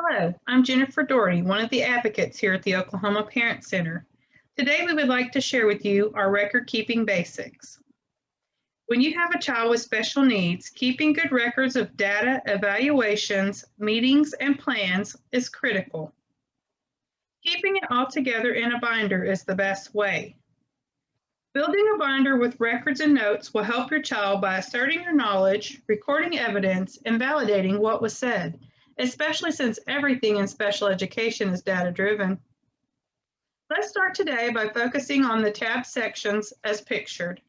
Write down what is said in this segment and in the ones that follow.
Hello, I'm Jennifer Dority, one of the advocates here at the Oklahoma Parent Center. Today we would like to share with you our record-keeping basics. When you have a child with special needs, keeping good records of data, evaluations, meetings, and plans is critical. Keeping it all together in a binder is the best way. Building a binder with records and notes will help your child by asserting your knowledge, recording evidence, and validating what was said, especially since everything in special education is data-driven. Let's start today by focusing on the tab sections as pictured.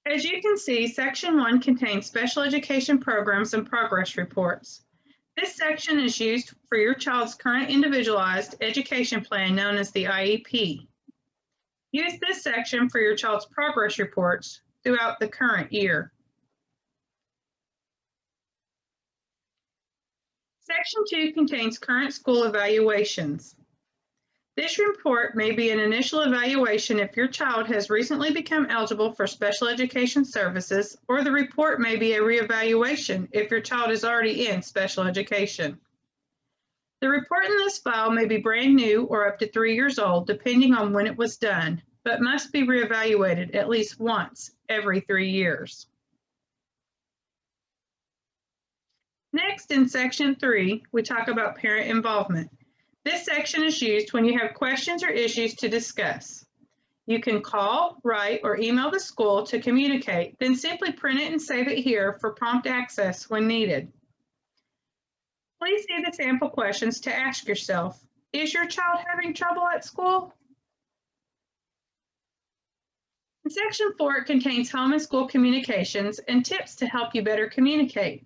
As you can see, Section 1 contains special education programs and progress reports. This section is used for your child's current individualized education plan known as the IEP. Use this section for your child's progress reports throughout the current year. Section 2 contains current school evaluations. This report may be an initial evaluation if your child has recently become eligible for special education services, or the report may be a reevaluation if your child is already in special education. The report in this file may be brand new or up to 3 years old, depending on when it was done, but must be reevaluated at least once every 3 years. Next, in Section 3, we talk about parent involvement. This section is used when you have questions or issues to discuss. You can call, write, or email the school to communicate, then simply print it and save it here for prompt access when needed. Please see the sample questions to ask yourself, is your child having trouble at school? In Section 4, it contains home and school communications and tips to help you better communicate.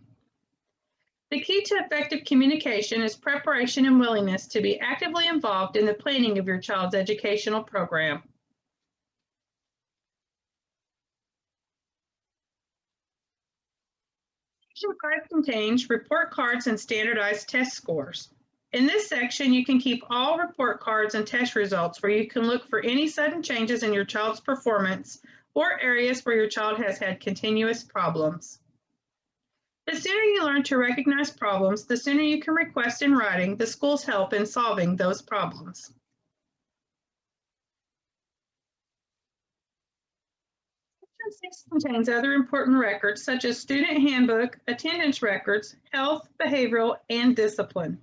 The key to effective communication is preparation and willingness to be actively involved in the planning of your child's educational program. Section 5 contains report cards and standardized test scores. In this section, you can keep all report cards and test results where you can look for any sudden changes in your child's performance or areas where your child has had continuous problems. The sooner you learn to recognize problems, the sooner you can request in writing the school's help in solving those problems. Section 6 contains other important records such as student handbook, attendance records, health, behavioral, and discipline.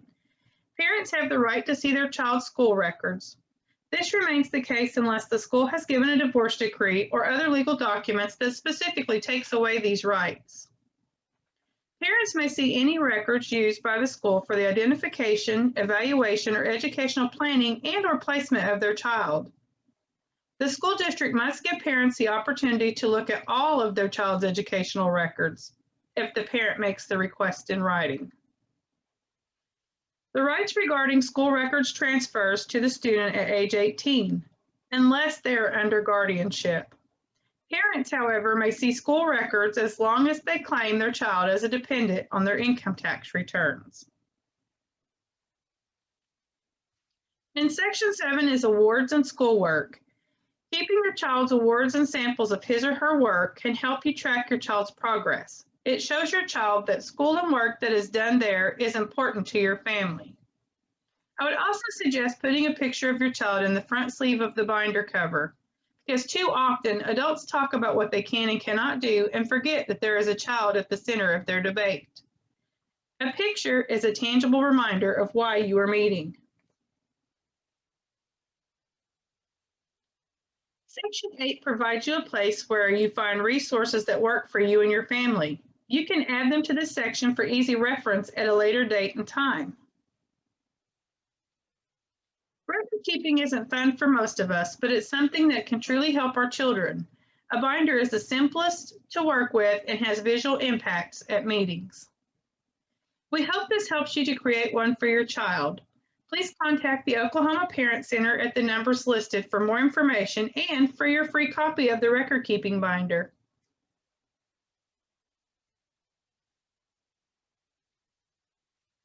Parents have the right to see their child's school records. This remains the case unless the school has given a divorce decree or other legal documents that specifically takes away these rights. Parents may see any records used by the school for the identification, evaluation, or educational planning and/or placement of their child. The school district must give parents the opportunity to look at all of their child's educational records if the parent makes the request in writing. The rights regarding school records transfers to the student at age 18, unless they are under guardianship. Parents, however, may see school records as long as they claim their child as a dependent on their income tax returns. In Section 7 is awards and schoolwork. Keeping your child's awards and samples of his or her work can help you track your child's progress. It shows your child that school and work that is done there is important to your family. I would also suggest putting a picture of your child in the front sleeve of the binder cover, because too often adults talk about what they can and cannot do and forget that there is a child at the center of their debate. A picture is a tangible reminder of why you are meeting. Section 8 provides you a place where you find resources that work for you and your family. You can add them to this section for easy reference at a later date and time. Record keeping isn't fun for most of us, but it's something that can truly help our children. A binder is the simplest to work with and has visual impacts at meetings. We hope this helps you to create one for your child. Please contact the Oklahoma Parent Center at the numbers listed for more information and for your free copy of the record keeping binder.